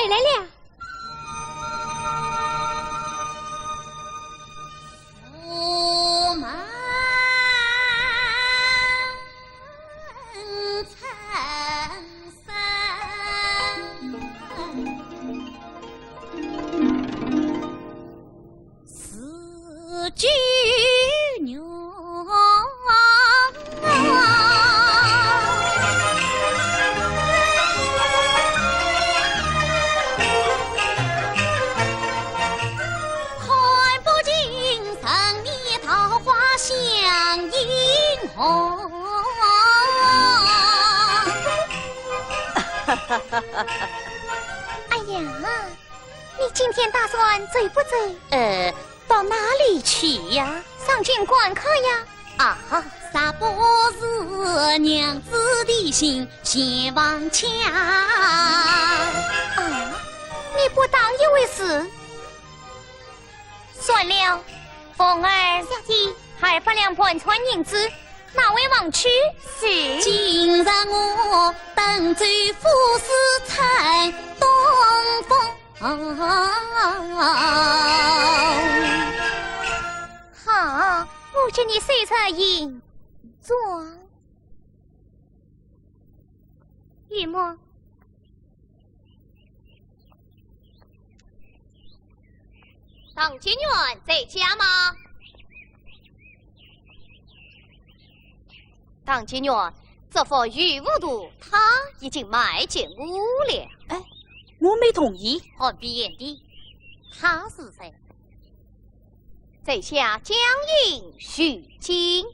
回来了。驸马参山，四句牛。哎呀，你今天打算走不走？到哪里去呀？上京观看呀。啊，啥不是娘子的心先往强？啊，你不当一回事。算了，凤儿，小姐，200两半川银子，哪位忘去？是。今日我等走富士参东风。好，我叫你手册银状。玉墨，当监员在家吗？当监员，这幅玉无图他已经卖进屋了。哎，我没同意。何必眼的？他是谁？在下江阴徐经，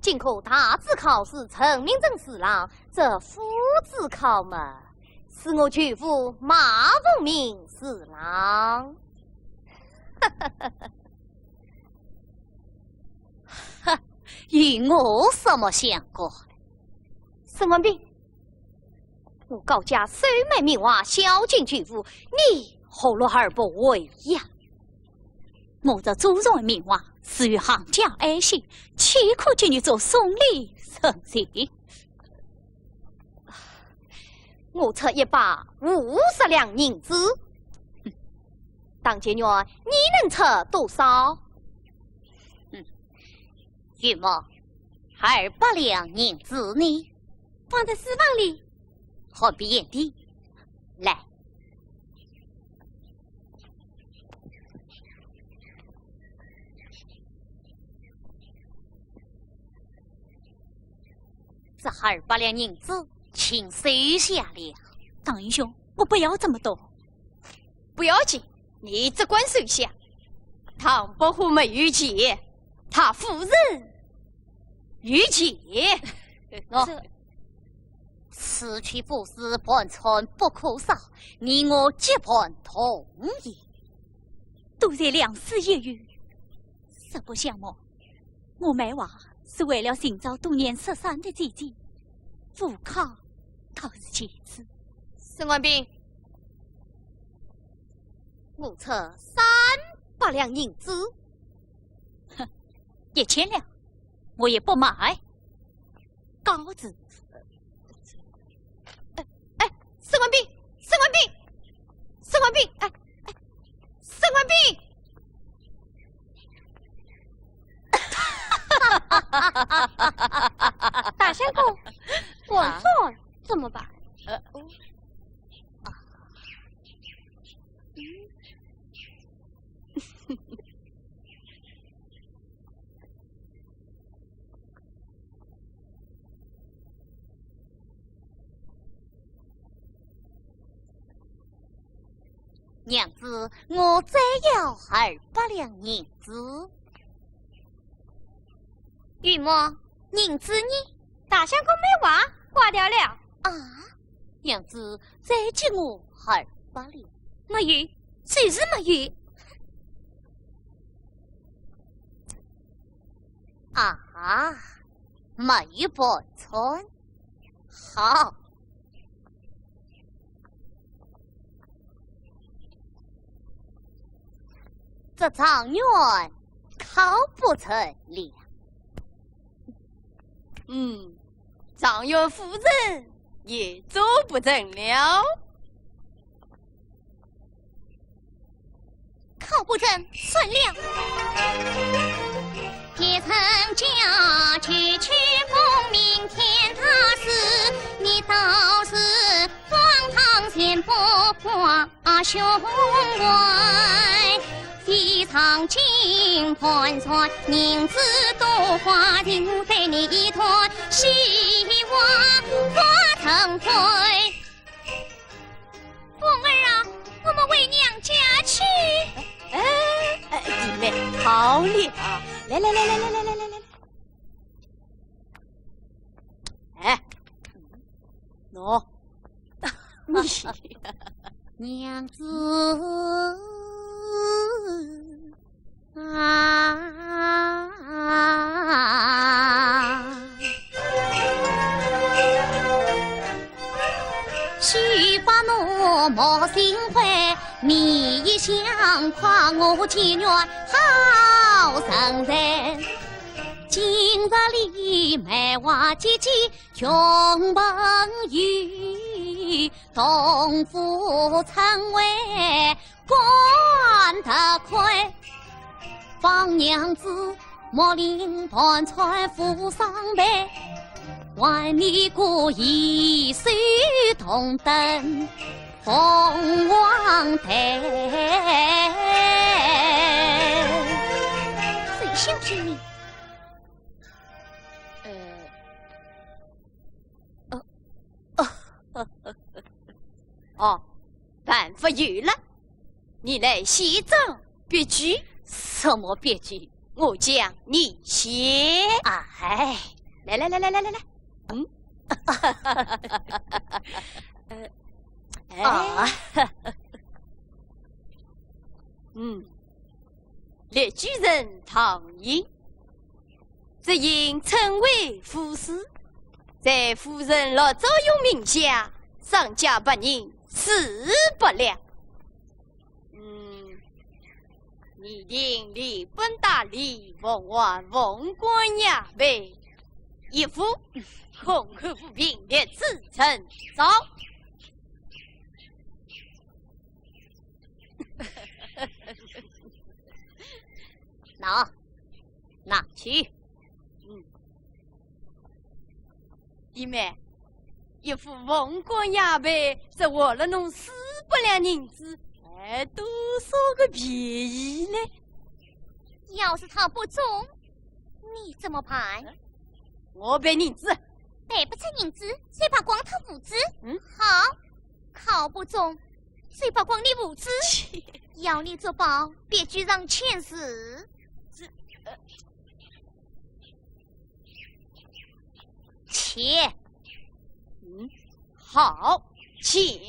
今可大字考试成名正四郎，这夫子考嘛，是我舅父马凤鸣四郎。哈，与我什么相关？沈文斌，我高家收买名娃，孝敬舅父，你何乐而不为呀？我这祖宗名娃是与行家爱惜，岂可叫你做送礼生事？我出150两银子。当监员，你能出多少？玉墨，200两银子呢？放在私房里。何必眼的？来，这200两银子，请收下了。当英雄，我不要这么多。不要紧，你只管收下。唐伯虎没遇见，他夫人遇见。此去不是半寸不可少，你我结伴同意。都在两世一遇，实不相瞒，我买娃是为了寻找多年失散的姐姐，富康倒是其次。沈文斌，我出300两银子。哼，1000两，我也不买。高子。沈文斌，沈文斌，沈文斌，沈文斌！大相公，我错怎么办？娘子，我再要200两银子。玉墨，银子呢？大相公没娃，挂掉了。啊，娘子，再借我200两。没有，就是没有。啊，没有半寸。好。这状元考不成了。状元夫人也做不成了。好不成算了。别曾家去奉明天他死，你倒是荒唐先不花胸怀。非常金盘算，银子多花，定被你一团希望化成灰。凤儿啊，我们回娘家去。弟妹，好了啊！来，哎，喏，娘子啊，须把我莫心灰，你一想夸我妓女好生人。今日里梅花姐姐穷朋友，同父成为官得亏。方娘子莫令盘川扶上辈，还你过一手同登凤凰台。谁相信你？办法有了，你来写章别句。什么别句？我讲你写。哎，来，列举人唐寅，则因称为夫师，在夫人老早有名下，上家百人400两。拟定李本大礼，奉还奉官衙为一夫，空口不平列自称走。拿去。弟妹，一副奉官衙为，只花了侬400两银子。多少个便宜呢？要是他不中，你怎么办？我赔银子，赔不成银子，谁把光他物资？好，考不中，谁把光你物资？要你做保，别居让钱死。钱，好，钱。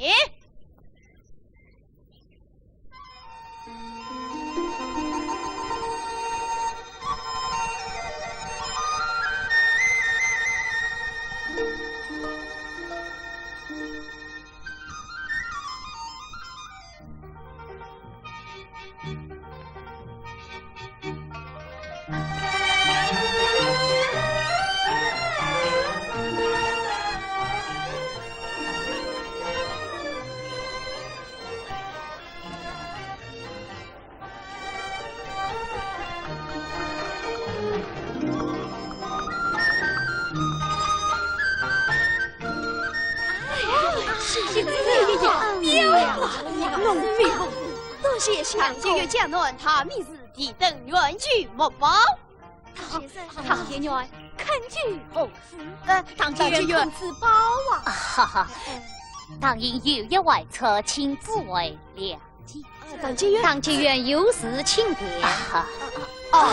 多谢相节约江南，他明日提灯远去莫报。唐姐娘恳举后事。唐姐愿自保啊！哈哈，唐寅有一外出，请诸位谅解。唐姐愿有事请便。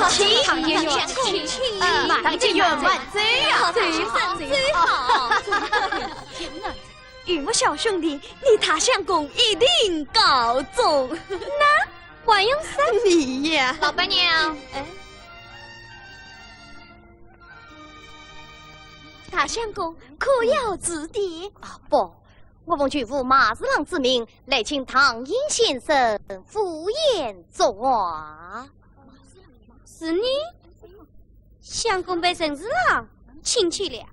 请唐姐愿，请唐姐愿万岁呀！最好。与我小兄弟，你他相公一定告终。那还用三你呀，老板娘。大相公可要指点？不，我奉郡府马四郎之命，来请唐寅先生赴宴作画。是你？相公被生死了，请去了。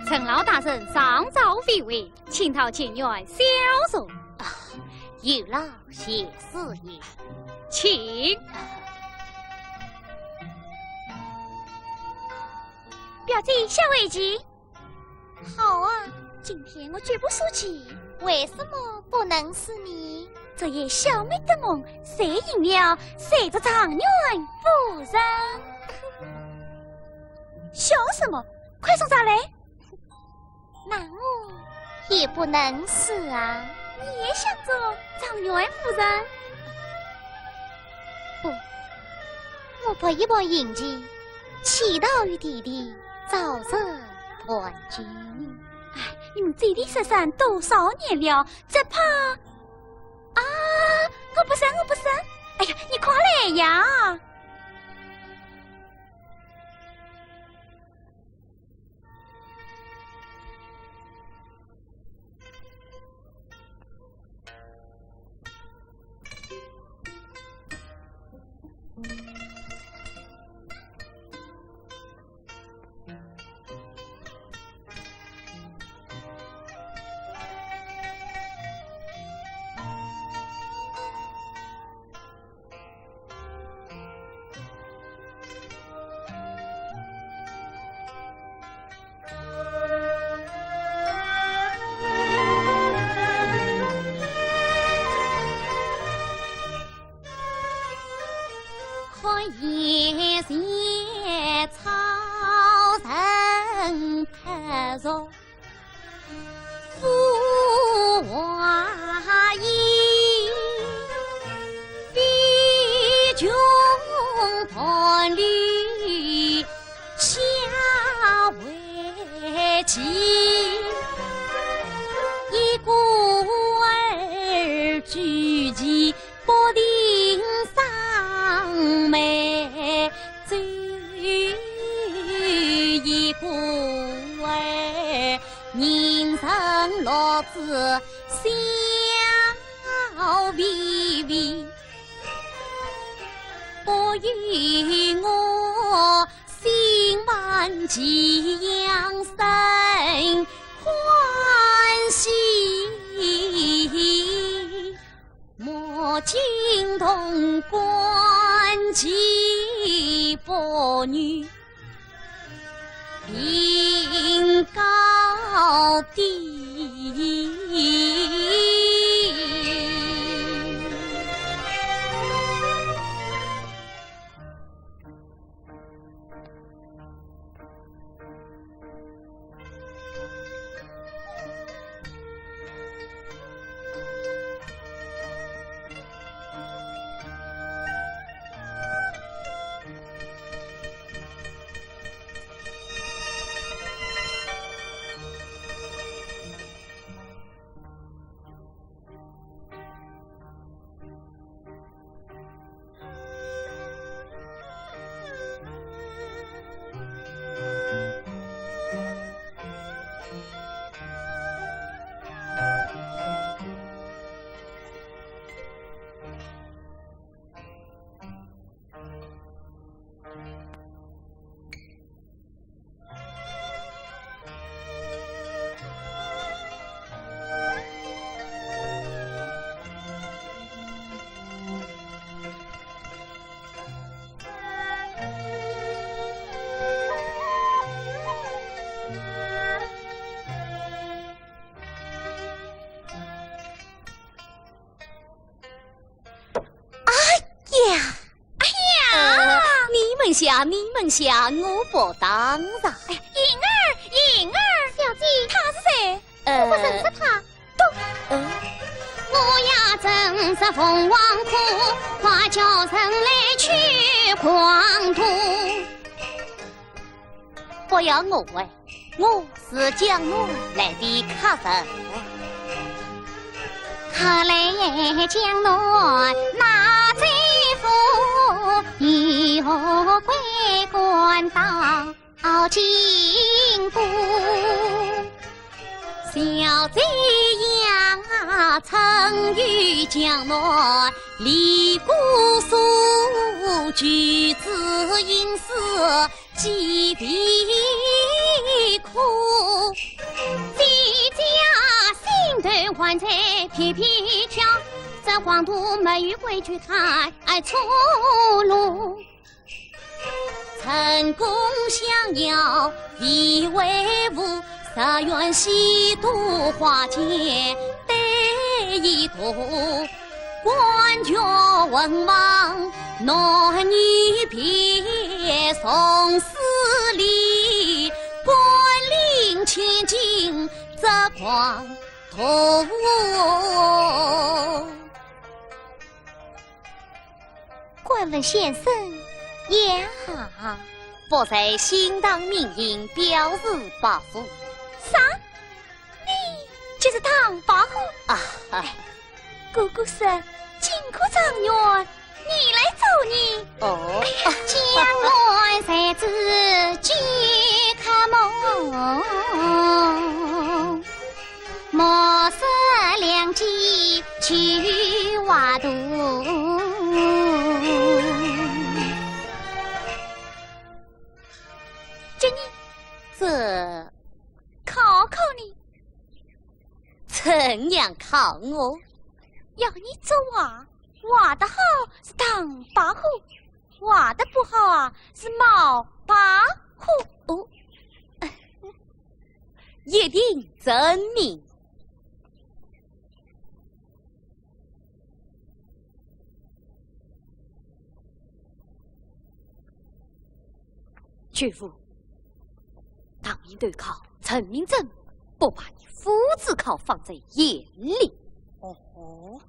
陈老大人上诏废位，请讨前院消受。有劳谢师爷，请。表姐下围棋。好啊，今天我绝不输棋。为什么不能是你？这夜小妹的梦，谁赢了，谁做长院夫人。笑什么？快送茶来！那我也不能是啊。你也想做长院夫人？不，我搏一搏演技，祈祷与弟弟早日团聚。哎，你们姐弟失散多少年了，只怕啊！我不生。哎呀，你快来呀！夜夜草人拍着富华衣，比穷伴侣下围棋，一孤儿举棋不定上眉，最一孤儿人生乐子笑微微，不与我心满气扬生欢喜，莫惊动官旗妇女禀告地。你们想，我不当然。哎，颖儿，小姐，他是谁？我不认识他。我呀正是凤凰窟，花叫人来去狂徒。不要误会，我是江南来的客人。看来江南那贼夫有归官到京都，小贼呀曾与江南离姑苏，举子因私几笔几家新头还在皮皮跳，在黄土没与归去太出路。成功想要以为伍，十元西渡花间得一途。官家文王，男女别送死离，官领千金则狂徒。官文先生也好，不在新党民营表示报复。啥？你就是唐伯虎啊？姑姑说金库状元，你来做你。哦，江南才知几可梦，莫失良机去挖渡。这你这考考你，怎样考我？要你做画，画得好是唐伯虎，画得不好啊是毛伯虎。哦，一定证明。岳父，当应对考陈明正，不把你夫子考放在眼里。哦，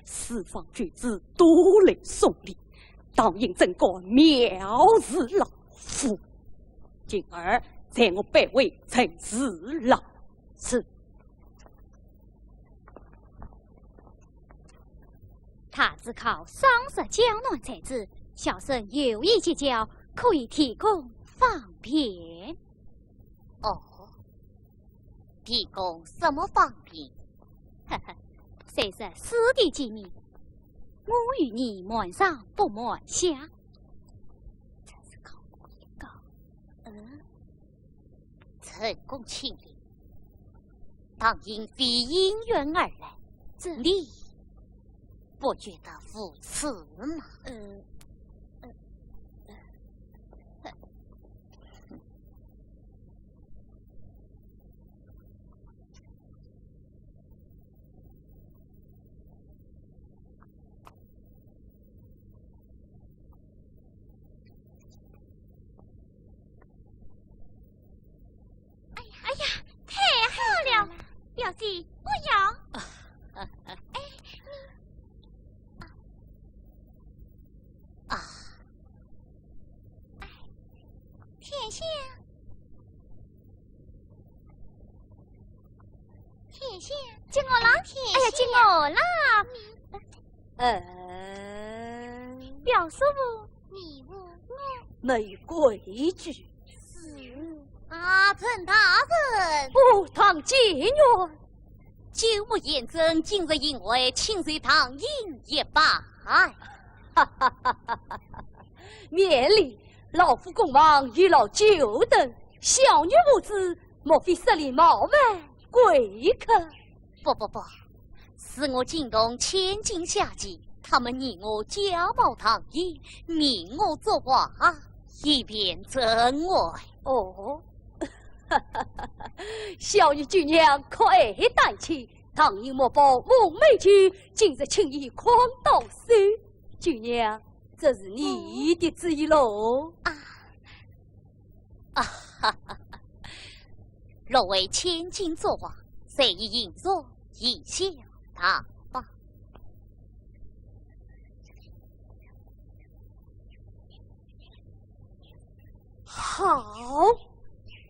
四方举子多来送礼，当应真个藐视老夫。今儿在我拜为陈四郎。是。他只靠双十江南才子，小生有意结交，可以提供方便。哦，提供什么方便？呵呵，虽是私地机密，我与你瞒上不瞒下。真是考过一个。成功庆礼，当因非因缘而来，你不觉得讽刺吗？哎呀，太好了！表弟，我要。天下，天下，接我啦！哎呀，接我啦！表叔父，你我没规矩。阿陈大人，不当妓女，久不言真，今日因为亲随唐营也罢。免礼，老夫公王与老久等，小女无知，莫非失礼冒昧贵客？不，是我惊动千金下级，他们拟我假冒唐营，命我作画，以便真爱。哦，小女姑娘可爱待起，唐营莫报梦寐去，今日轻易诓到手，姑娘，这是你的旨意喽。若为千金作画，谁以引作以笑他吧。好，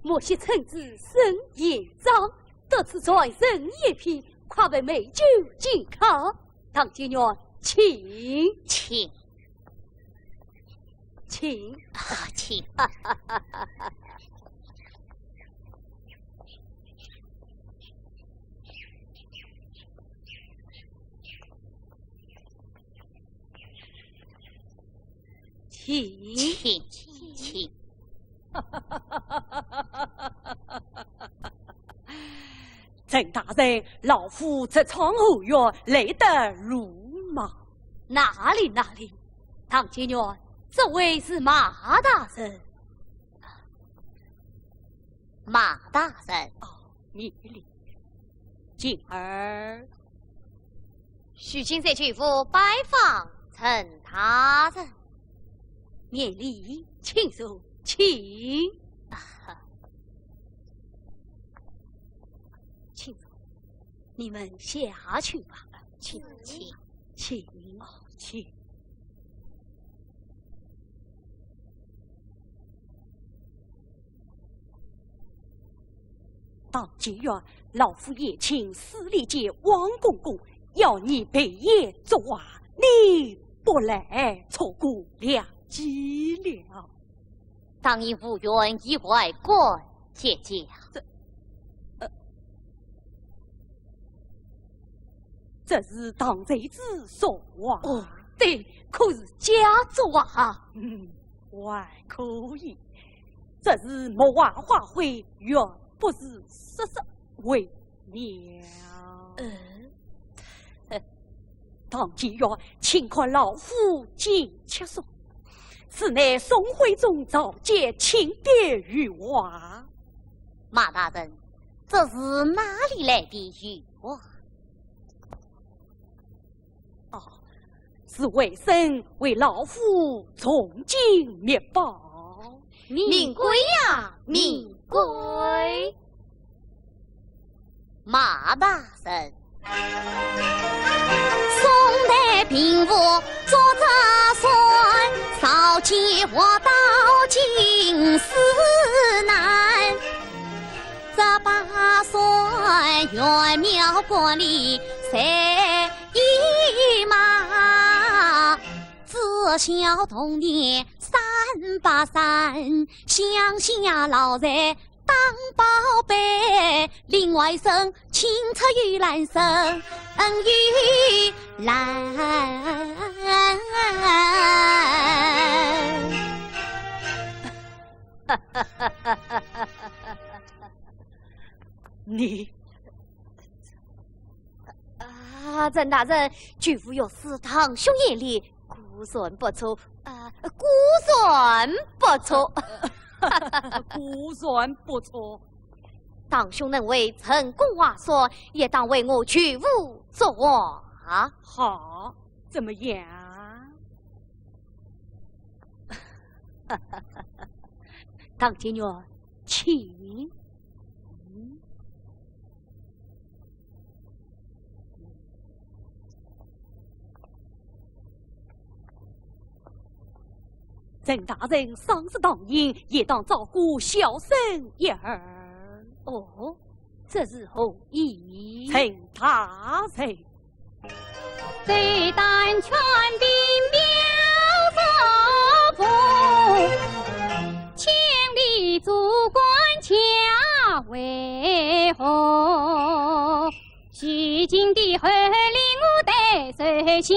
莫惜臣子身言章，得此传人一品，快为美酒敬康。唐金元，请。请。请。郑大人，老夫在窗后院累得如麻。哪里，唐金元，这位是马大人。马大人，免礼。今儿许卿在曲府拜访陈大人，免礼，请坐，请。请坐，你们下去吧。请。当今院，老夫也请司礼监王公公要你陪夜作画，你不来，错过良机了。当因无缘意外过姐姐，这是当贼子说话。哦，对，可是假作画。还可以。这是木画画会，原不是实为了。当今院，请看老夫进切说，此乃宋徽宗召见亲爹御画。马大人，这是哪里来的御画？是为生为老夫重金灭宝。命贵呀，命贵！马大人，宋代兵部作者算，少计我到京师南。这把算元苗国里谁一马？自小童年383，乡下老人当宝贝，另外生清澈玉兰生玉兰。你郑大人，举夫有事堂兄眼里，孤算不错，孤算不错，估算不错。堂兄能为成功画说，也当为我举夫作画。好，怎么样？唐金元，请。郑大人丧事当迎，也当照顾小生一儿。哦，这是何意？郑大人，对丹泉的苗族父，千里祖官家为何？西晋的后领我代手下，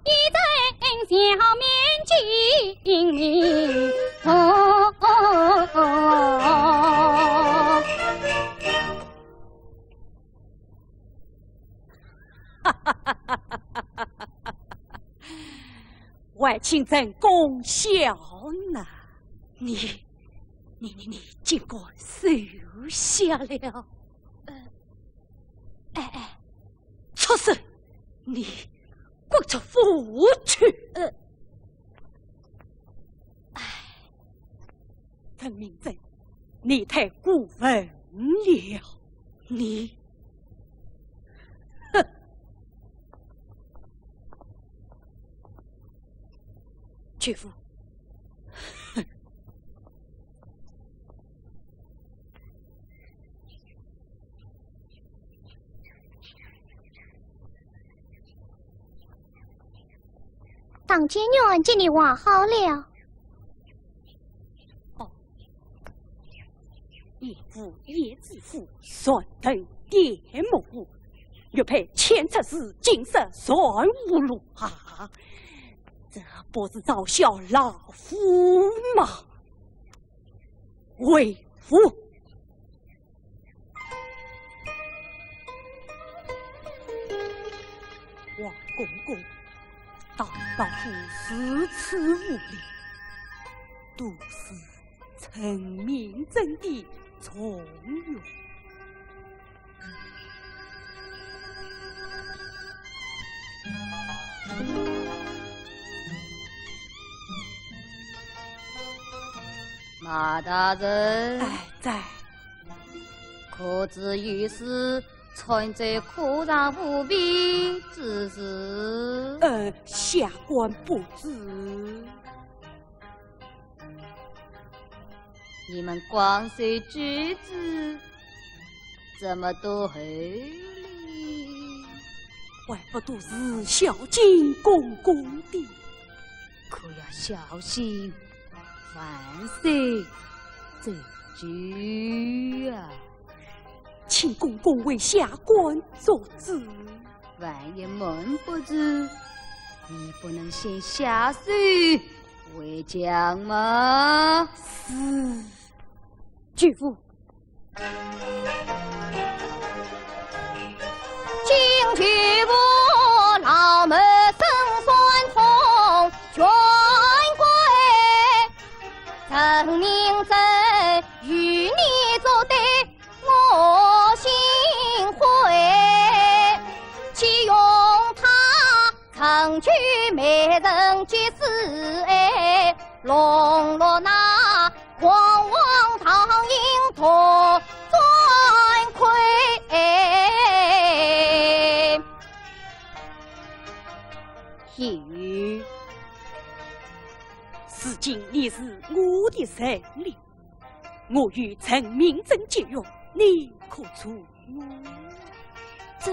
一阵小面精明外卿真功效呢。你竟然收下了？畜生！你滚出府去！陈明正，你太过分了！你，岳父，当今元见你画好了。一夫叶子夫，算等颠木，玉佩千尺丝，金色算无路啊！这不是嘲笑老夫吗？为夫公公，大伯父如此无礼，都是陈明真的从容。马大人，在。可知于是存在可让无比之事？下官不知。你们光绪之子怎么都合理？怪不都是孝敬公公的，可要小心万岁这句啊！请公公为下官做主。万一瞒不住，你不能先下手为将吗？是，举父。请举父老门生酸痛全归，陈明真与你作对，我心悔。岂用他曾去美人绝世哎，笼络那狂妄唐营托专亏。于如今你是我的神灵，我与陈明真结约，你可出我？这，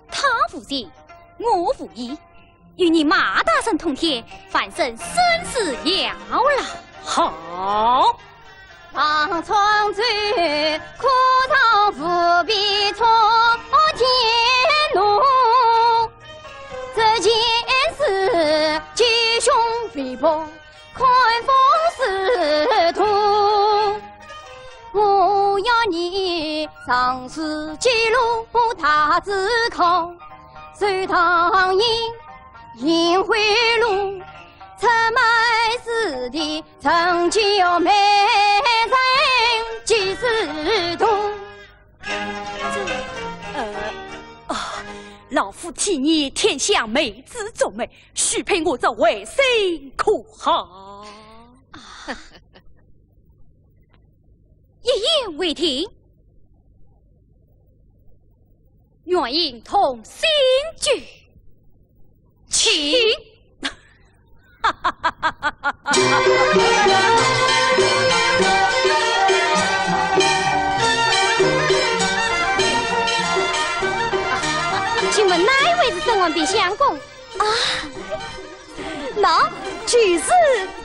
他无义，我无义，与你马大人同天，反生生死了了。好，当窗子可尝不必从天怒，这件事吉凶必破，看风使图。我要你上次记录他之口，随唐营回路，出卖时的曾经有美人几时图。老夫替你天下美子做媒，许配我这为谁可好？一言为停，愿应同心聚，请。请问哪一位是沈文斌相公？那就是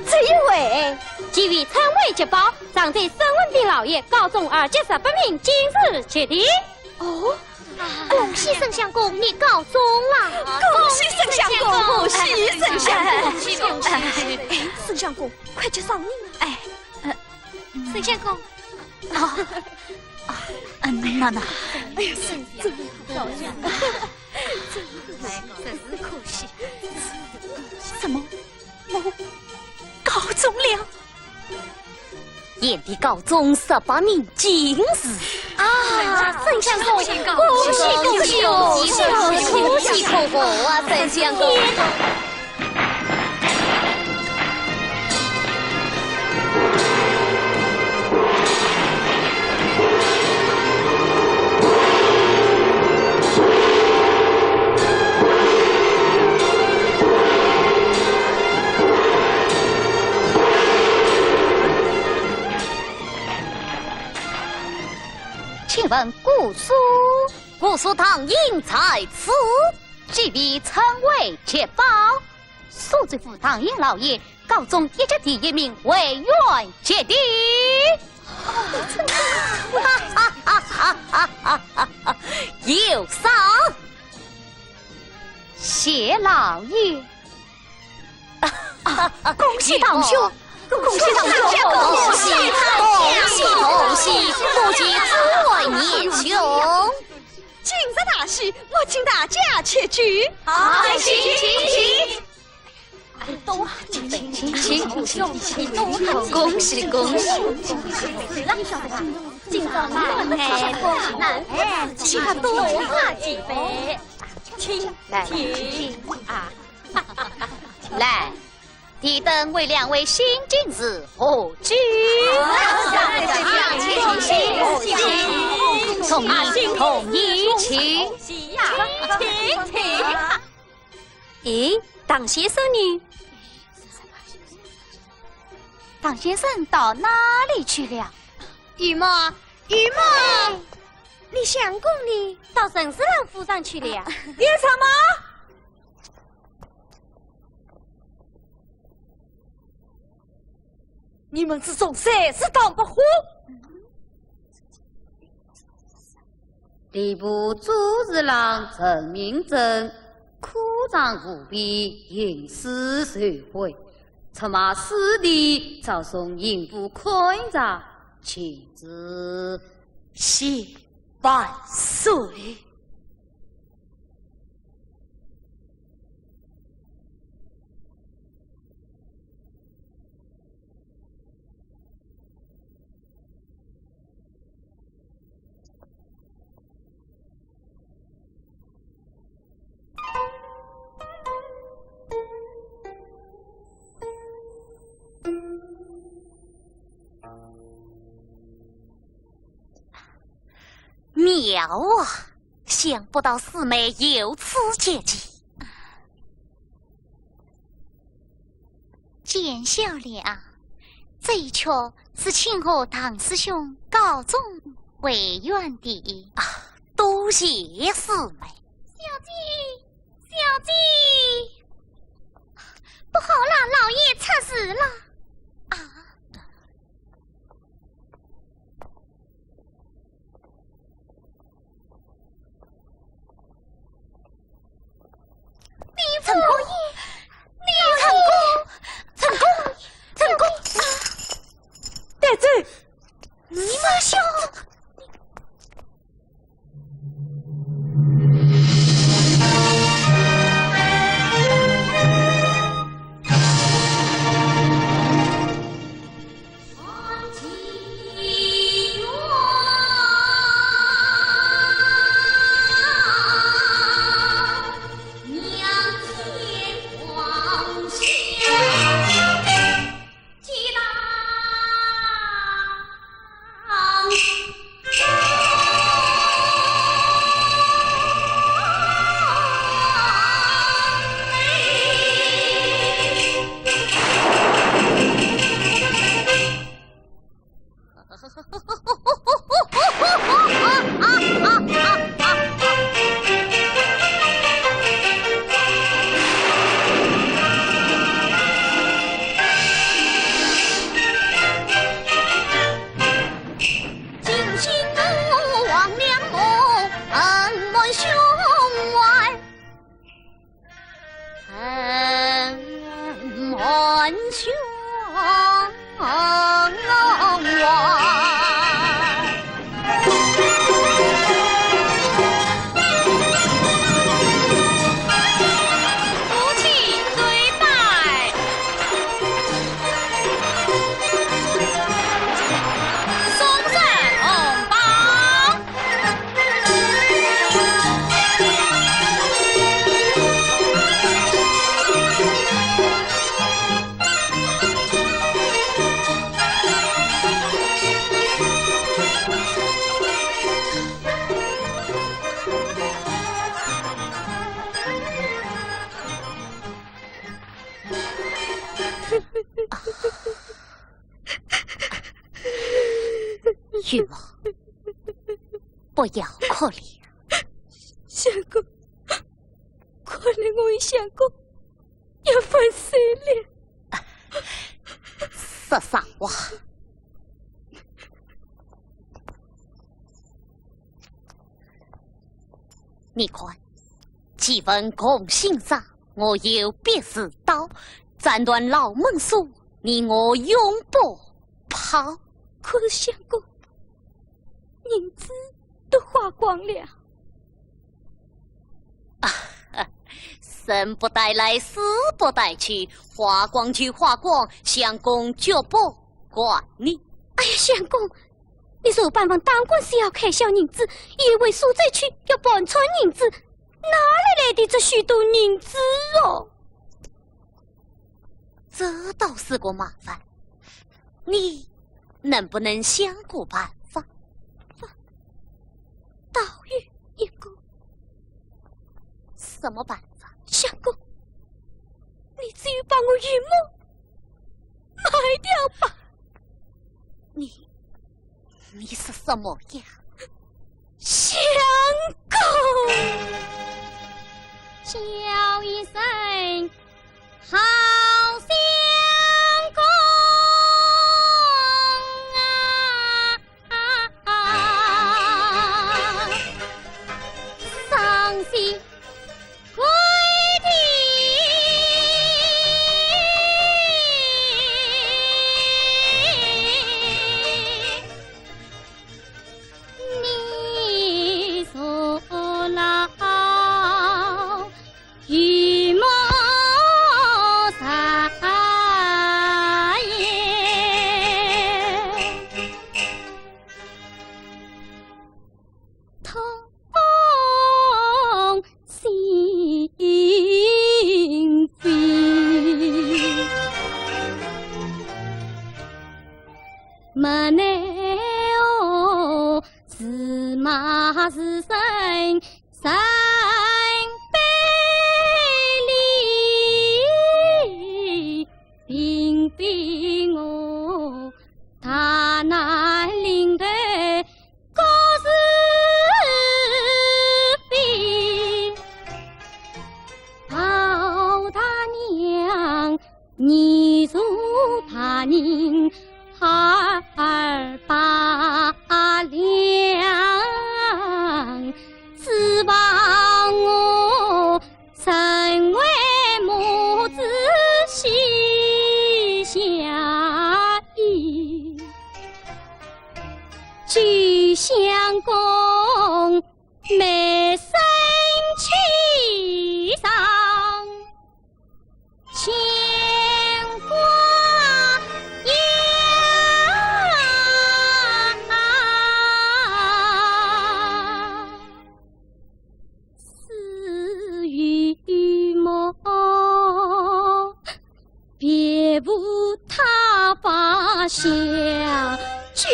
这一位。基于称谓接报，长在沈文斌老爷高中278名，今日确定。哦，恭喜沈相公，你高中了！恭喜沈相公，恭喜沈相公，恭喜恭喜！沈相公，快去上任了！沈相公，娜，哎呀，真高兴，真是可惜。什么？我高中了？燕地高中18名进士沈相公，恭喜恭喜恭喜恭喜可贺啊，沈相公！请问姑苏堂因在此，即必称为捷报。苏州府堂营老爷高中一级第1名，委员决定。有赏，谢老爷。恭喜堂兄！恭喜堂兄！恭喜恭喜！不及诸位年兄，今今日大喜，我请大家切聚。好，请。多请，恭喜恭喜！今朝满海光南，请他多喝几杯。请啊！来，提灯为两位新进子贺酒。同意，请。咦，唐先生呢？唐先生到哪里去了？姨妈，你相公呢？到沈四郎府上去了。有什么？你们之中谁是当不火？吏部主事郎陈明正苦长无比，因私受贿，策马师弟早送刑部勘察，请旨谢万岁。妙啊！想不到四妹有此结计。见笑了，这一曲是请和唐师兄高中为缘的啊！多谢四妹。小姐，不好了，老爷出事了。陈公爷，陈公，带走。师兄。玉王，不要可怜。相公，看来我与相公要分手了。十三娃，你看，几份共欣赏，我有别事到，斩断老门锁，你我永不跑。可是相公，银子都花光了。生不带来，死不带去，花光就花光，相公绝不管你。哎呀，相公，你说办房当官是要开销银子，因为赎罪去要半串银子，哪里来的这许多银子哦？这倒是个麻烦，你能不能想个办法？倒遇一个。什么办法？相公，你至于把我玉梦卖掉吧？你是什么呀？相公，叫一声好相公啊！伤心归你所劳与莫撒言，痛心扉，门内哦，是马是生生悲离，并非我大难临头各是非，敖大娘你如他人二八两，指望我成为母子心相依，俱相公眉生气上牵挂呀，死与梦别无他法相聚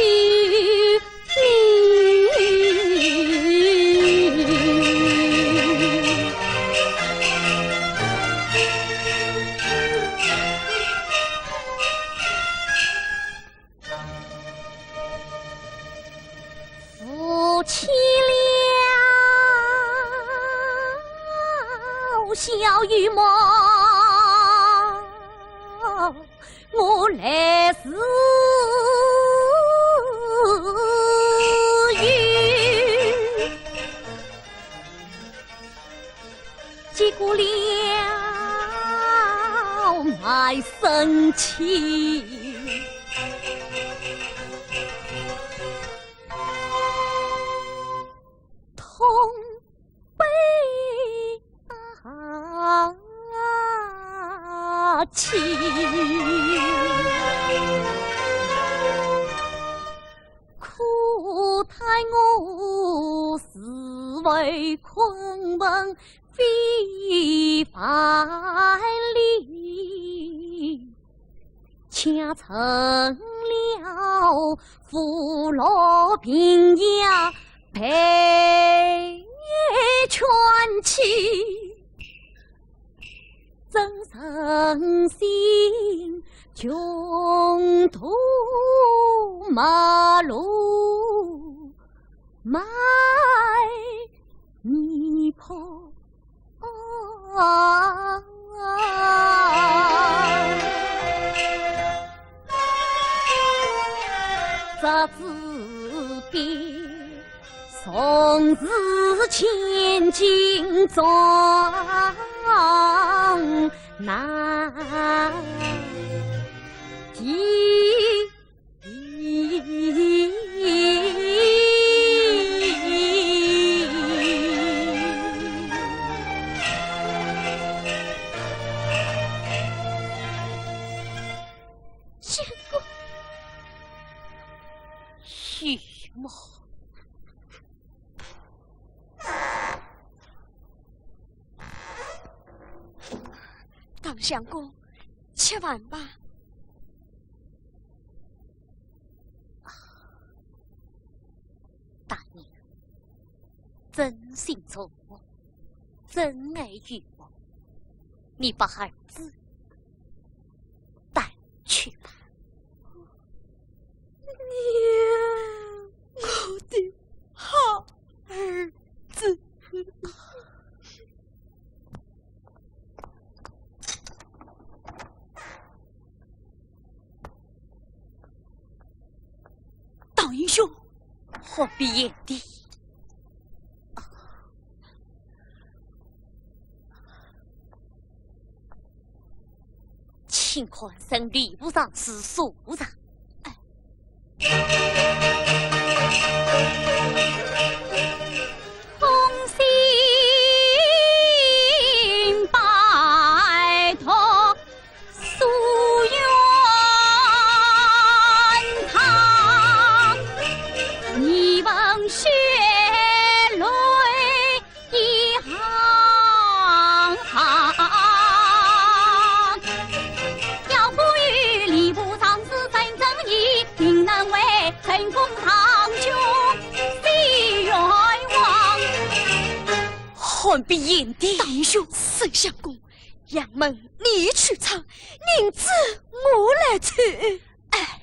夫妻俩笑与梦，我来时雨，结果了卖身契，痛悲情，苦叹我是为昆仑非凡理，恰成了富乐平阳配全妻，真诚心穷途马路卖泥婆这字笔从此千金装难题。么？当相公，且慢吧。大娘，真心宠我，真爱于我，你把儿子带去吧。娘，我的好儿子。党英兄，何必眼地？请宽审吏部上是署长。衷心拜托夙愿堂，你闻血泪一行行，要呼吁吏部上是真正义，定能为成功堂兄洗冤枉。何必眼地？党英兄，沈相公，杨门你去唱，宁子我来去。哎。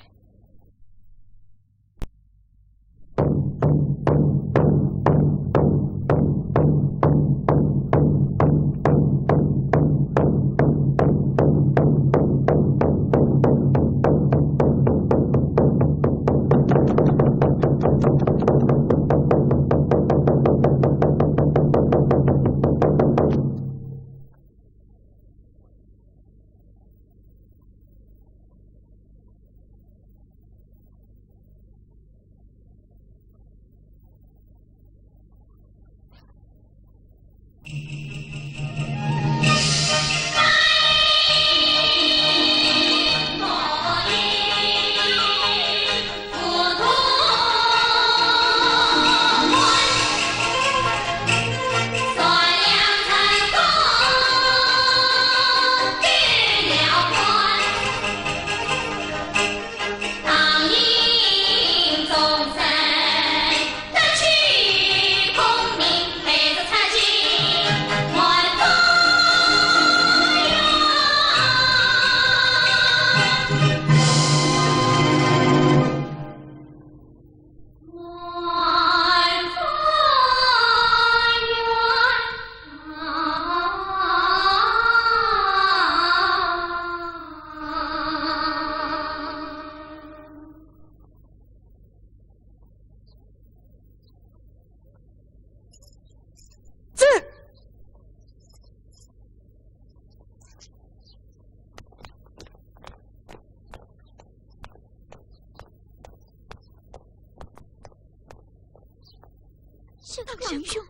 党英兄，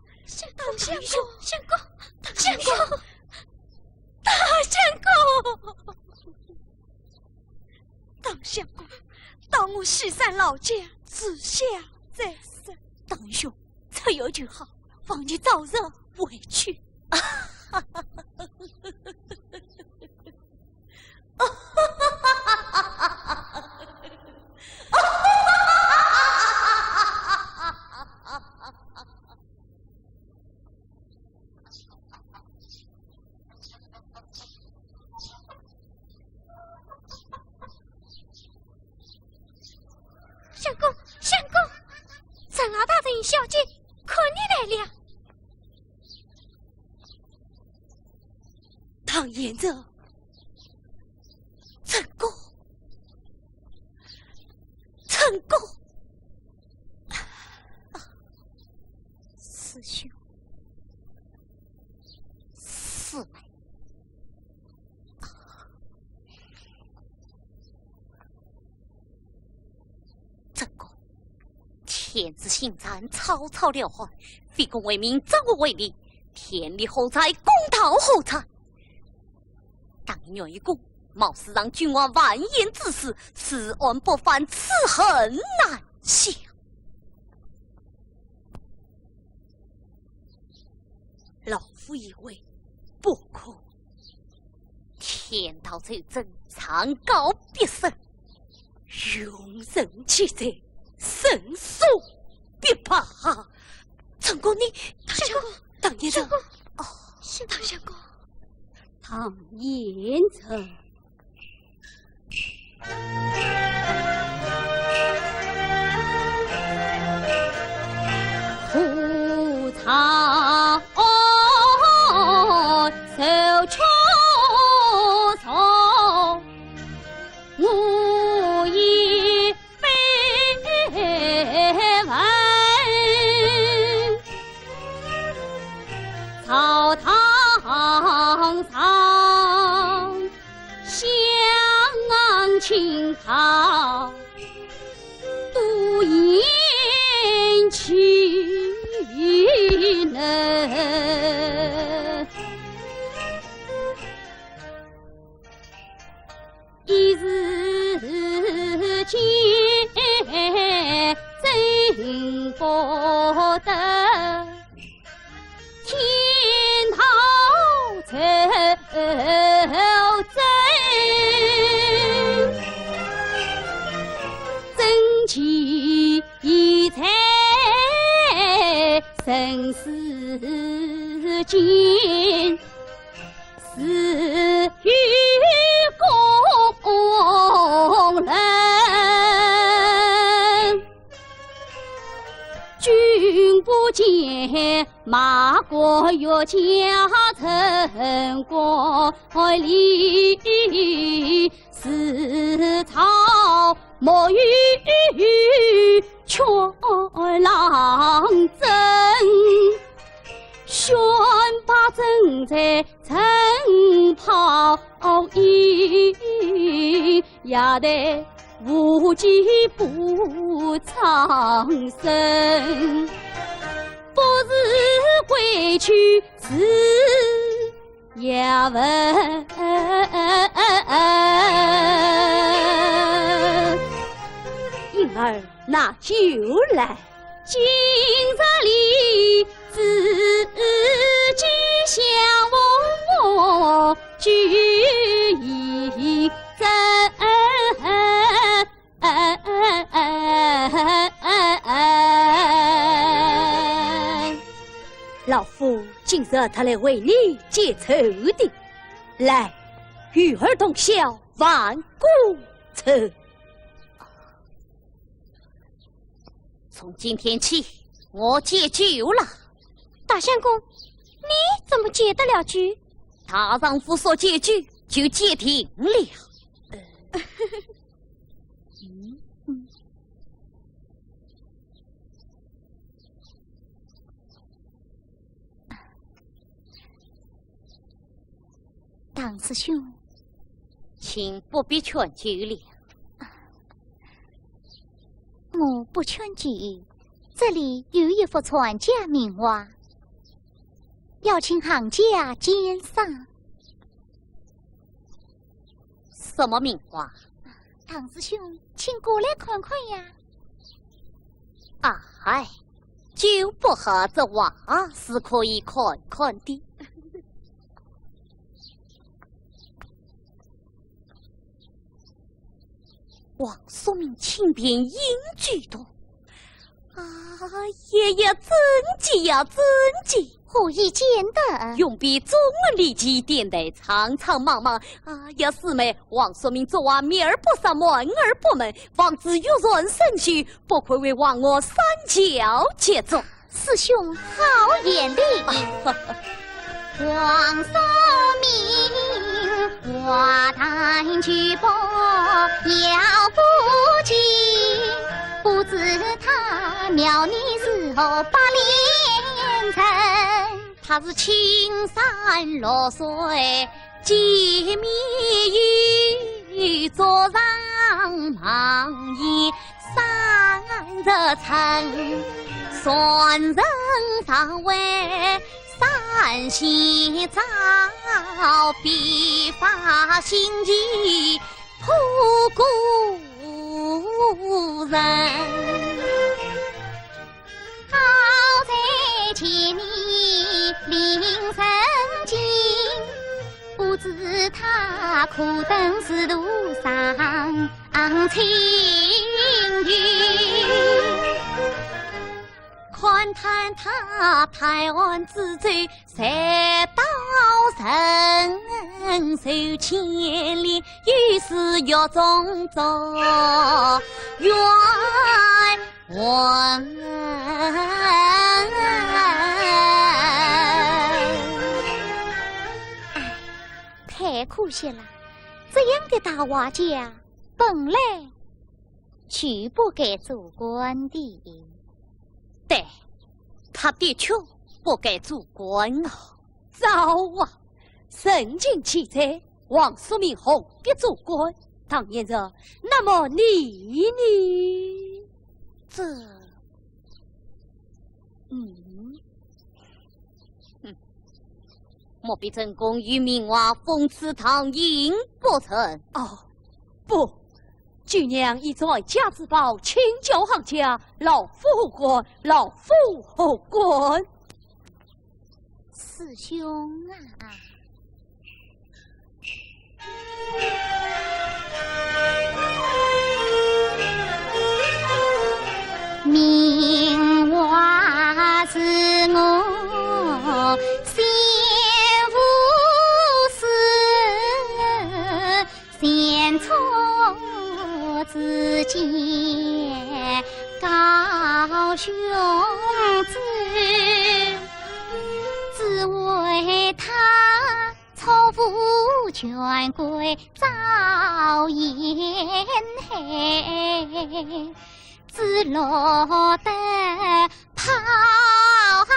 党相公，相公，党相公，大相公，党相公，到我西山老家，自下再审。党英兄，这有句好，望你早日回去。相公，相公，陈老大人小姐，可你来了。唐言者，成功，成功！师兄，四妹，正宫，天子心残，草草了还，非公为民，则我为利，天理何在，公道何在？当愿一公，貌似让君王完颜之死，此案不犯，此恨难消。老夫以为不可。天道最真，藏高必胜。用人气在，神速必怕。成功你，唐相公，唐先生，哦，是唐相公。唐延成，胡草手出手，我已非闻。草堂上香青草，独饮其能。一日间真不得，天道酬真，真奇才生死间，死于公人。君不见，马过岳家城国里，四草莫与全郎争。宣把正在晨跑衣，压得无计不长生。不是归去是也闻。婴儿拿酒来，今日里自己相我聚一真。老夫今日他来为你解仇的，来，与儿同销万古仇。从今天起，我戒酒了。大相公，你怎么解得了局？大丈夫说戒酒，就戒定了。唐师兄，请不必劝酒了。我不劝酒，这里有一幅传家名画，要请行家鉴赏。什么名画？唐师兄，请过来看看呀。哎，酒不喝，这画是可以看看的。王叔明轻便英举多，爷爷真急呀，真急！何以见得？用笔中立即点得苍苍茫茫呀！四妹，王叔明昨晚面而不上，门而不门，王子有人生许，不愧为王我三教杰作。师兄好眼力！王叔明，我谈举报要不尽，不知他苗栗时候把连城，他是青山落水，几米雨坐上忙衣三着城，算人上位。山西早必发心机护故人，好在前你领苦等是路上青云。看看他台湾之最，才到人手千里，于是要中走远望。太可惜了，这样的大画家本来就不该做官的。对，他的确不该做官啊！糟啊！神经奇才，王叔明何必做官？当然着，那么你呢？这，莫非正宫与明娃讽刺唐寅不成？哦，不，舅娘已在家之宝请教行家，老夫后官，老夫后官。师兄啊！明娃是我先父师，先错之间高兄子，只为他错付权贵遭严害，只落得抛儿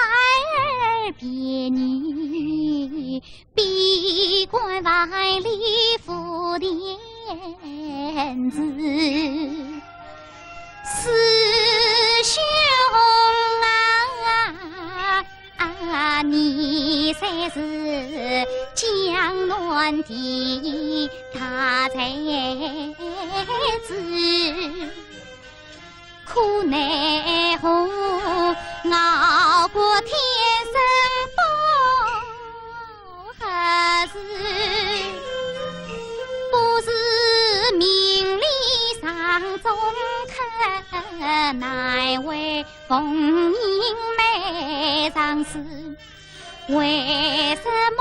别女，闭关万里赴天子。师兄啊，你才是江南的大才子，苦奈何熬过天生不合适，不是名利上中客，乃为逢迎美上司。为什么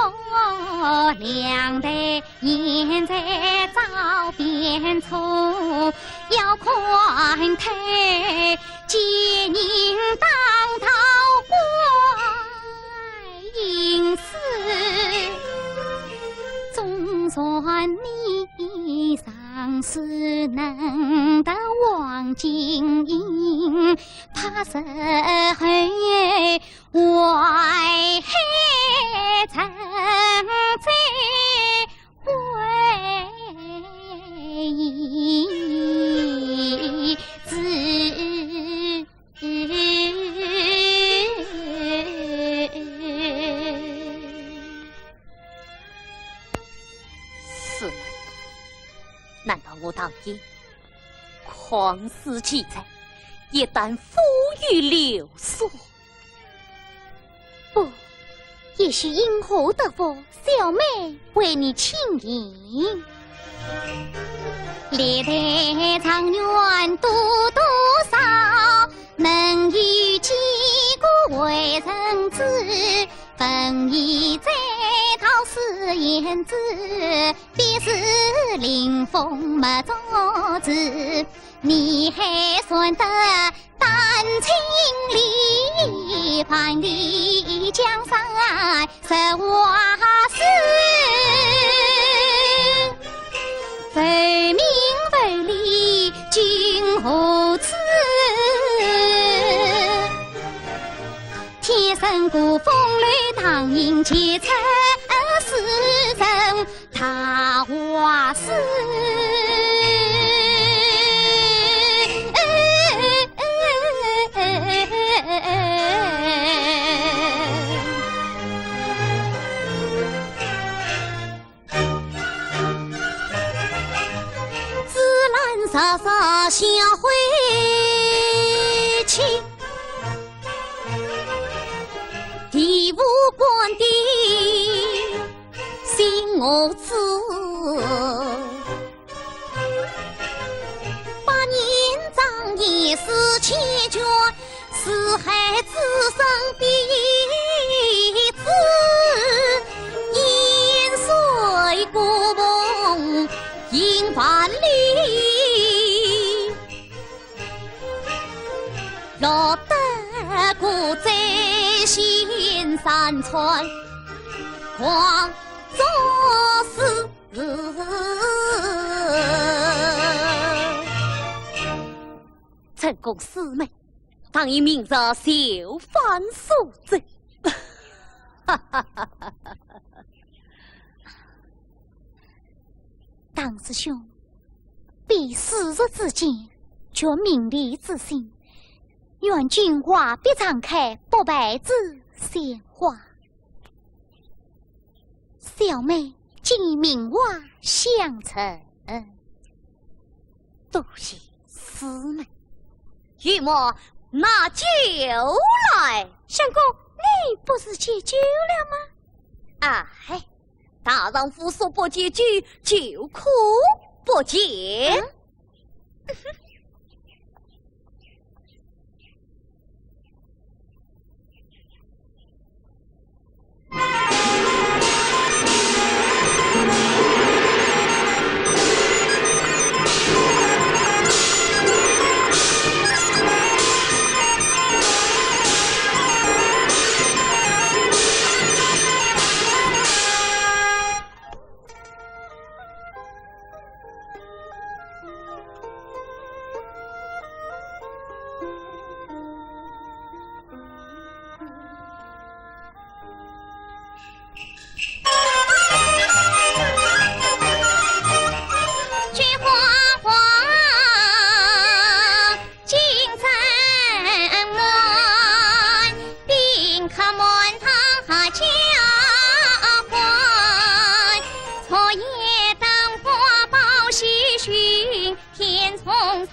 两代现在遭变错，要宽退奸人当头怪隐私？总算你上司能得望金银，怕是后外成灾为子。是吗？难道我当今狂思奇才，也当富于流俗？不，也许因祸得福，小妹为你请缨。历代状元多多少，能与几个为人子，本意在讨是言子，必是临风没着子，你还算得丹青里盘里江山实话是，为民为利君何耻？天生古风雷唐寅切成世人他话是。傻傻相会去，地无关的心我知。你死气绝，四海之生第一子，饮水古梦迎万里，落得故在心山川，光作事。陈公师妹，当以明日就犯赎罪。当师兄，必四日之间绝名利之心，愿君华必敞开不败之鲜花。小妹今明娃相承，多谢师妹。玉墨拿酒来。相公，你不是戒酒了吗？哎，大丈夫说不戒酒，就可不戒。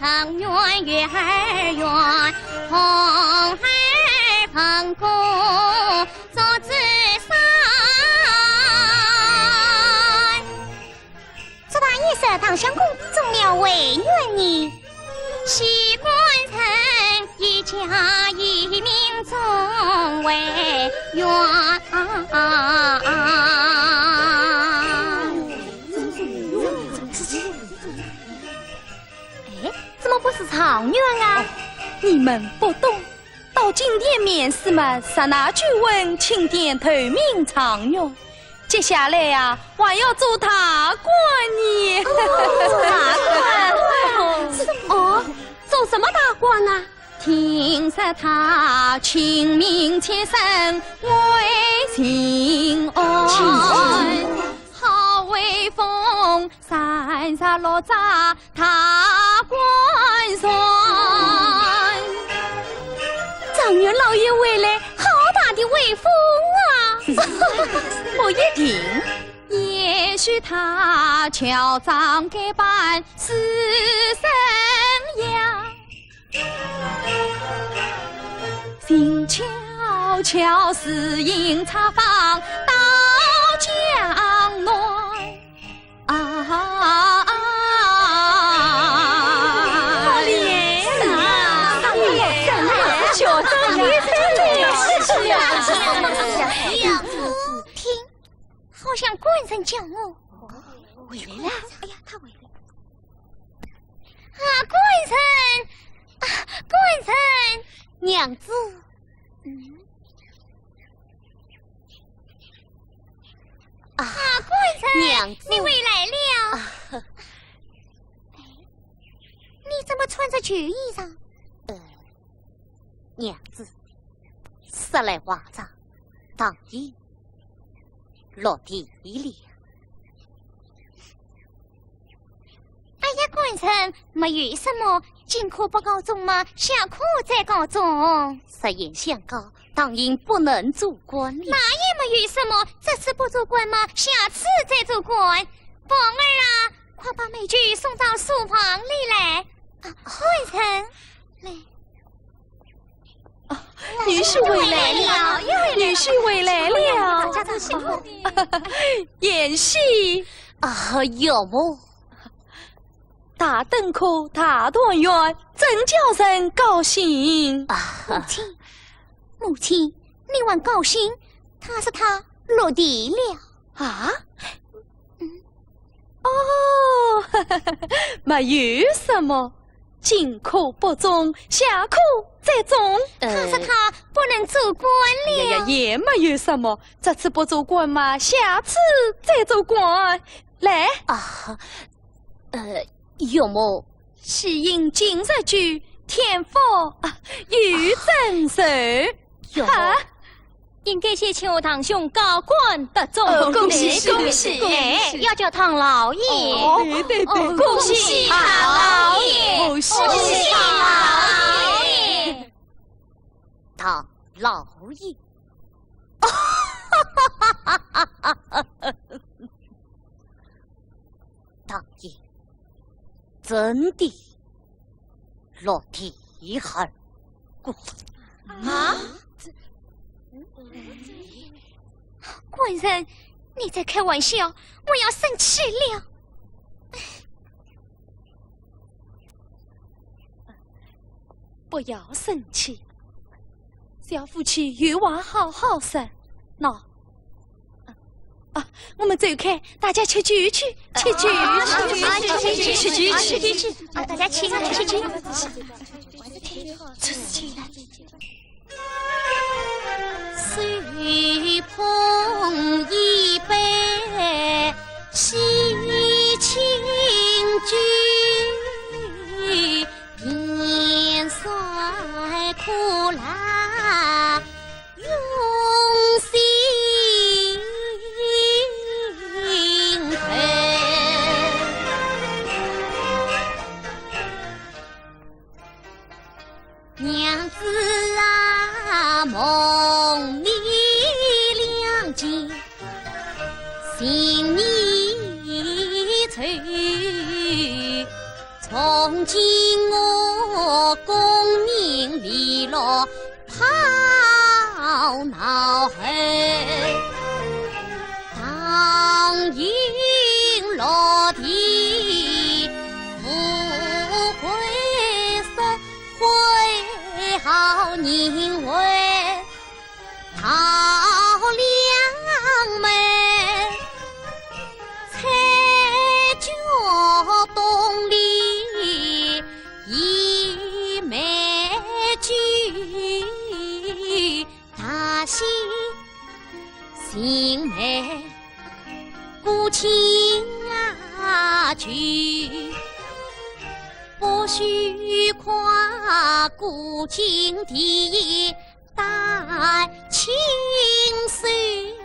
长远月儿圆，红儿捧鼓做子山。这大夜色，唐相公总了为愿你。西关城一家一命总为愿。怎么不是长远啊？你们不懂，到今天面试嘛，刹那句问，请点头名长远。接下来呀，我要做大官呢。大官？哦，做什么大官啊？听说他清明前生为情爱，好威风，三十六扎他官帅。状元老爷回来，好大的威风啊！不一定，也许他乔装改扮是生样，静悄悄私营茶坊到江南啊！听，好像官人叫我回来了。哎呀，他回来了。官人，官人，娘子，官人，娘子，你回来了。你怎么穿着旧衣裳？娘子，十来瓦帐，当然落地里。哎呀，官人，没有什么，今可不告状吗？下课再告状。实言相告，当然不能做官了。那也没有什么，这次不做官吗？下次再做官。凤儿啊，快把美菊送到书房里来。官人，来。女婿回来了，女婿回来了，大家都辛苦。演戏有么？大登科、大团圆，真叫人高兴啊！母亲，你还高兴？他是他落地了啊？哦，没有什么，进可不中，下可再中。他是他不能做官了。也没有什么，这次不做官嘛，下次再做官。来啊，有么？喜迎今日酒，天福与真寿。有么？应该先求堂兄高官得中，恭喜恭喜！哎，要叫唐老爷。对，恭喜唐老爷！恭喜唐老爷！唐老爷，大爷，真的落地儿过啊？官人，你在开玩笑，我要生气了。不要生气，小夫妻有话好好说。喏，我们走开，大家吃酒去，吃酒去，大家吃酒。随捧一杯喜庆酒，年岁苦辣用心头。娘子啊，梦里两件心意愁，从今我功名利落抛脑后，当应落地富贵生会好人为讨良妹，才觉洞里一枚酒，大喜心美古情剧，不须夸古今第一代清水，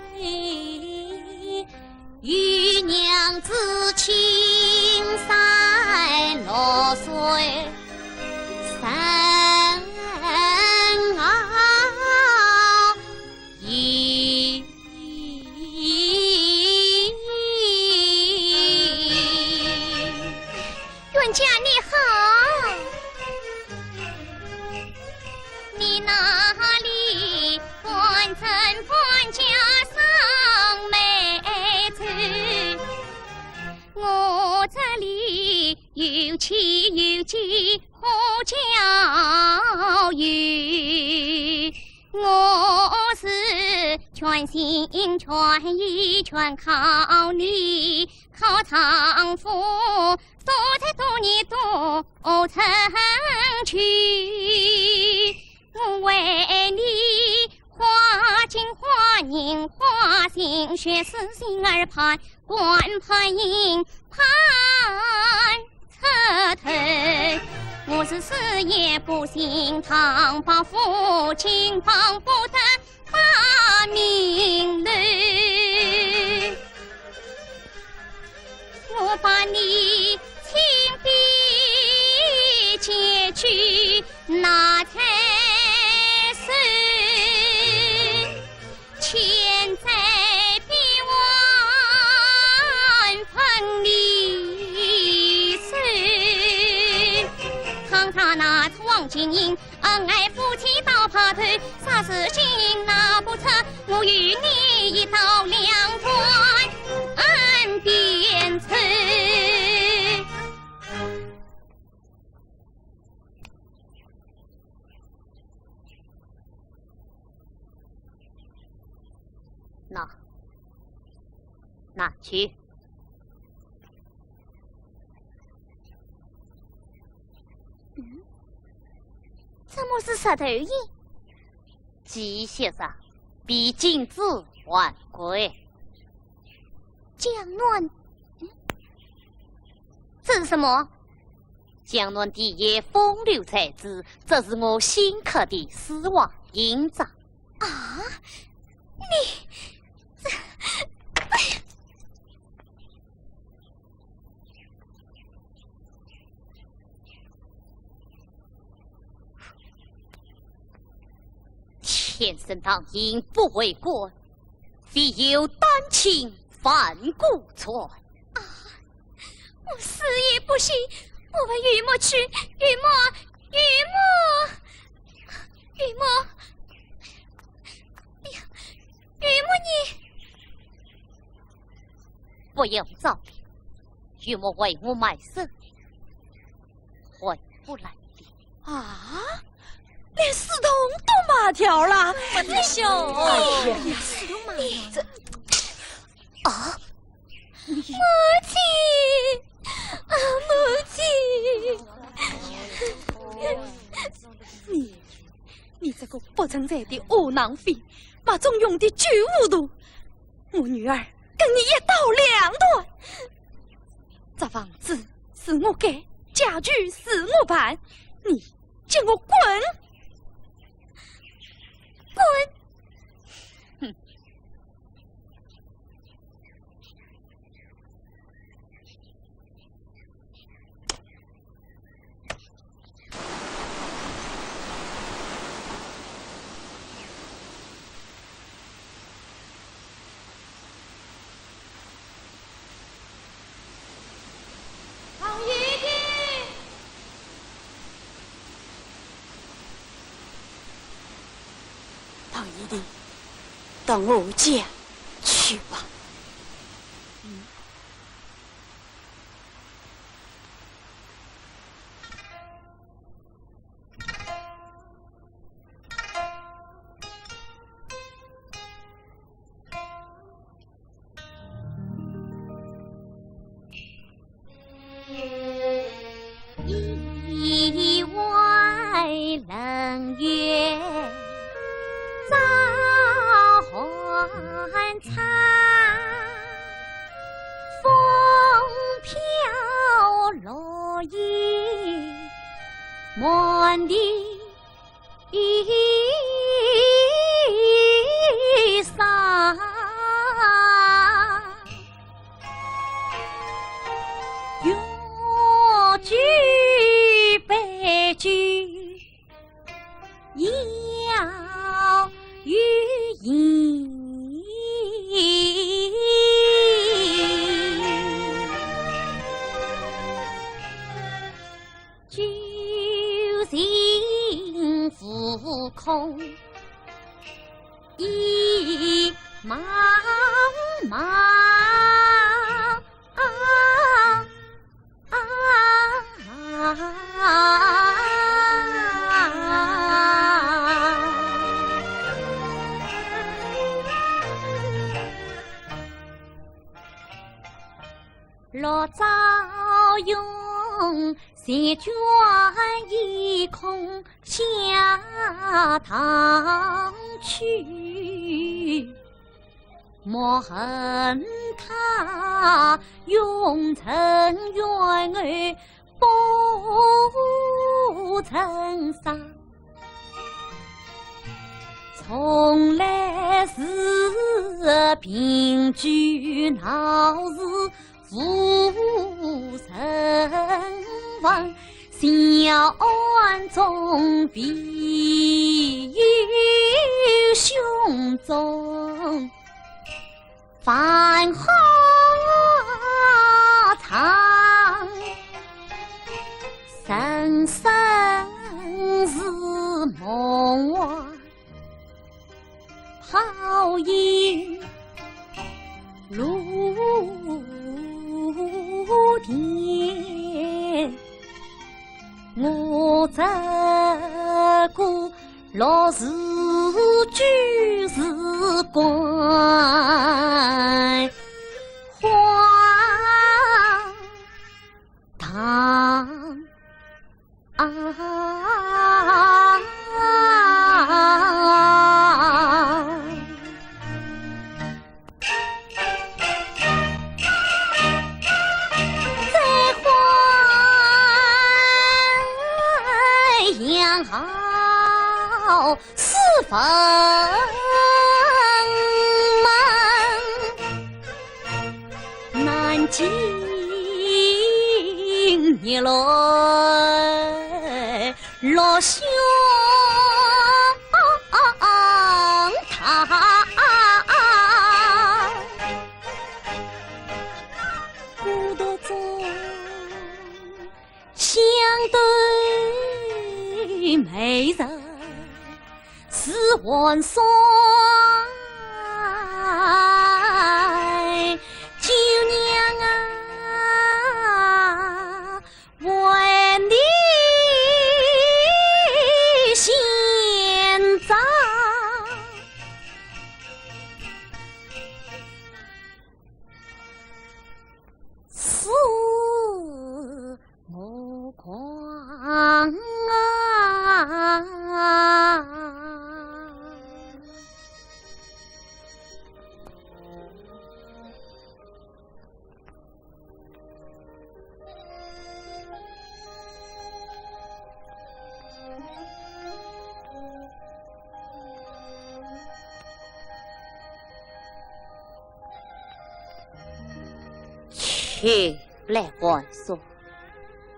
与娘子情赛落水三一。冤家你好，你哪里官真官家上妹子？我这里有妻有妻好教育，我是全心全意全靠你，靠丈夫多才多艺多成趣，我为你花金花银花心血丝心儿盼，官盼银盼彻头。我是死也不心疼，帮父亲帮不得把命留，我把你亲笔借去那才是千载必忘分离水。看他那王金英恩爱夫妻到爬头，啥事情拿不成，我与你一刀两断岸边走。拿去。怎么是石头印？鸡先生比金子还贵。江暖，这是什么？江南第一风流才子，这是我新刻的丝袜印章。啊！你这，哎呀！天生当印不为过，必有丹青反骨传。啊！我死也不信！我问玉墨去，玉墨，哎呀，玉墨你不用造别，玉墨为我卖身，回不来的。啊！连死洞都麻条了，我的兄，死洞麻条。啊！母亲，啊，母亲！你这个不成才的窝囊废，把中用的巨无毒，我女儿跟你一刀两断。这房子是我盖，家具是我办，你叫我滚！滚！哼！唐玉帝，唐一定到我家去吧。意外冷月早还残，风飘落叶满地伤。越举悲剧要语音，酒醒浮空一茫茫。落朝涌，席卷一空，下堂去。莫恨他永成冤儿不曾杀，从来是凭据闹事无成王，小案中必有凶宗，繁华长，生生是梦幻，泡影如电，我这个老是举世观花堂。好四方门，南京日来落香堂，古德宗相对美人。四万岁，舅娘啊，为你献葬。四目光啊！去来观说，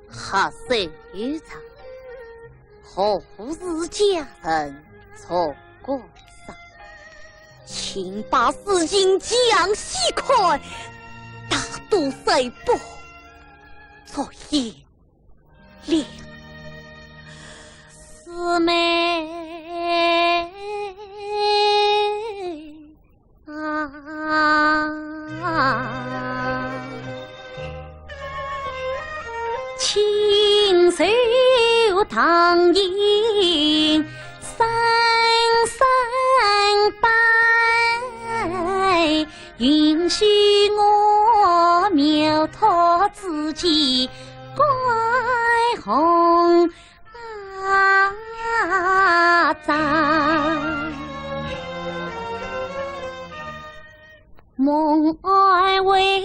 何谁于场？何日家人错过上？请把事情讲细快，大度谁不作业了？四妹亲手唐营三拜，允许我苗头自己改红妆。梦爱为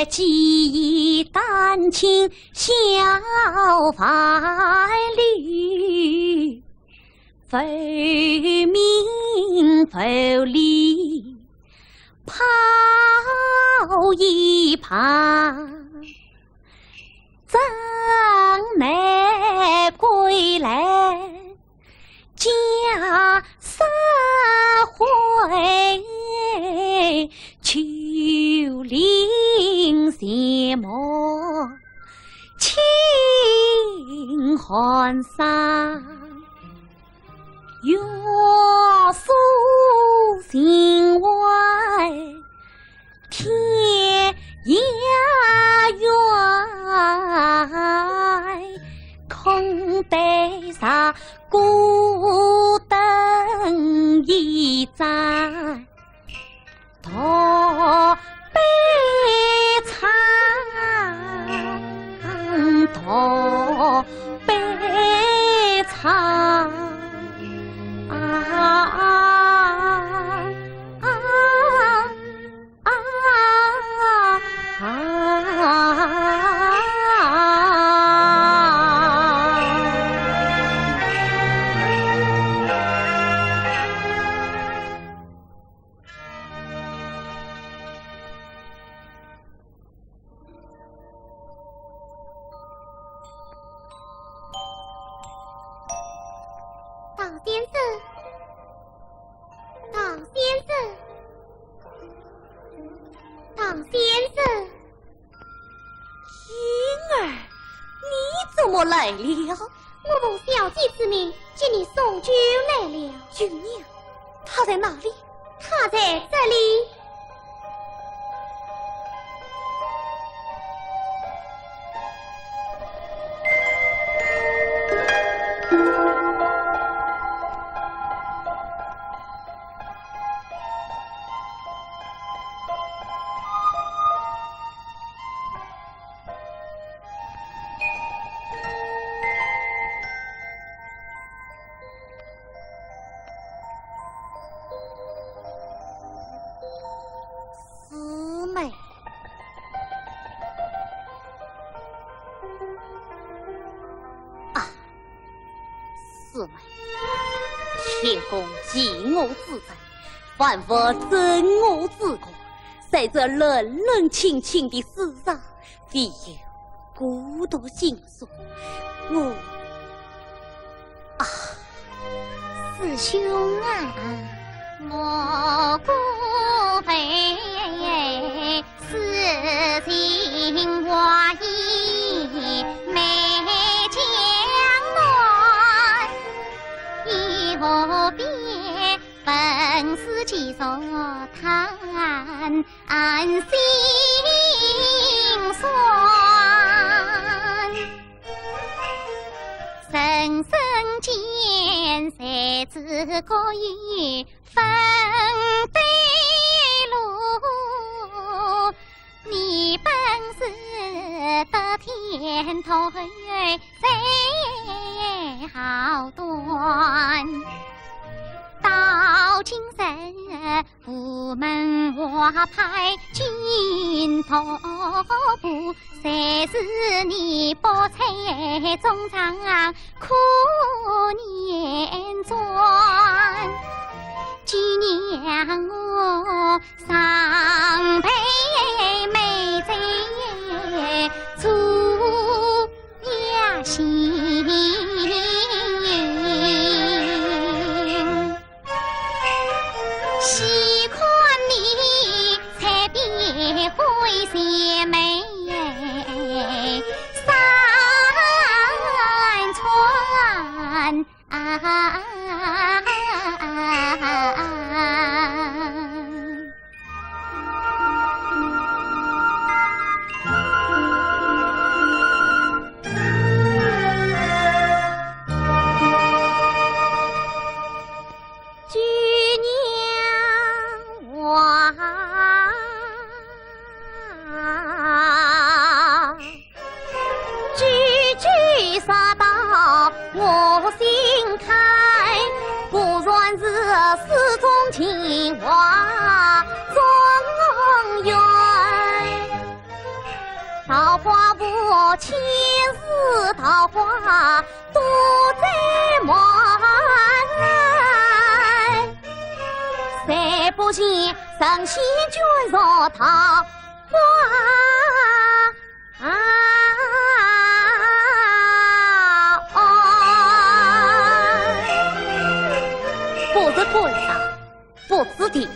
记忆丹青小法律，否名否利，抛一旁，真乃归来家三回。秋林斜墨清寒山，月宿心外天涯远，空悲伤孤灯一盏，托悲惨，托悲惨我来了，我奉小姐之命，接你送酒来了。舅娘，她在哪里？她在这里。公弃我之罪，反复憎我之过，在这冷冷清清的世上，必有孤独心酸。师兄啊，我孤非私情话意没将暖，以后别本是几所叹心酸。人生间谁知各有分对路，你本是得天头最好端，到今日府门花牌金头布，谁是你博采中长苦年转，纪念我上辈美贼出呀心。喜欢你才别会邪美山川我心开，不算是世中情话中缘，桃花不前世桃花多在满来，谁不见神仙眷属桃花不知本上，不知地，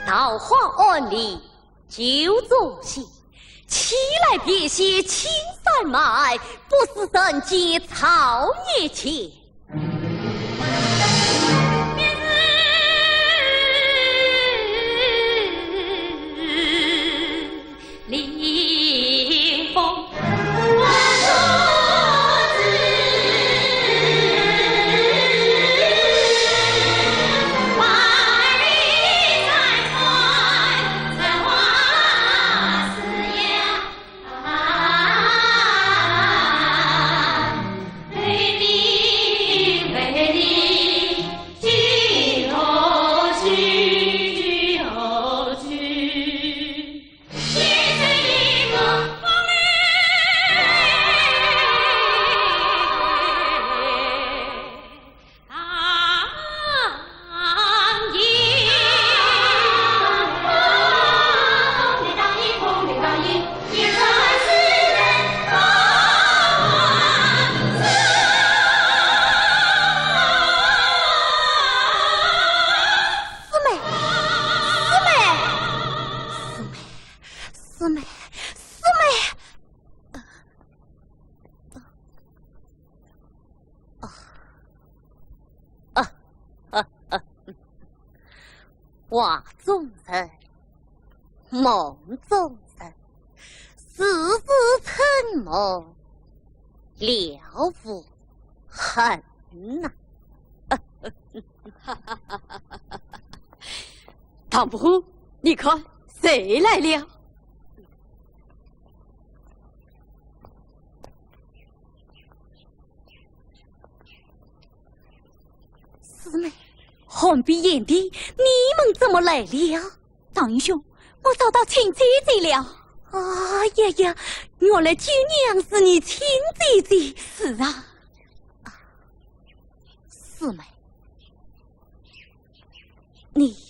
桃花案里就中戏，起来别些青山脉，不是人间草野情。临风。画中人，梦中人，世事沉默，了无痕呐！唐伯，你看谁来了？师妹，寒碧眼的，你们怎么来了？唐英兄，我找到亲姐姐了。啊呀呀，原来舅娘是你亲姐姐。是啊，师妹，你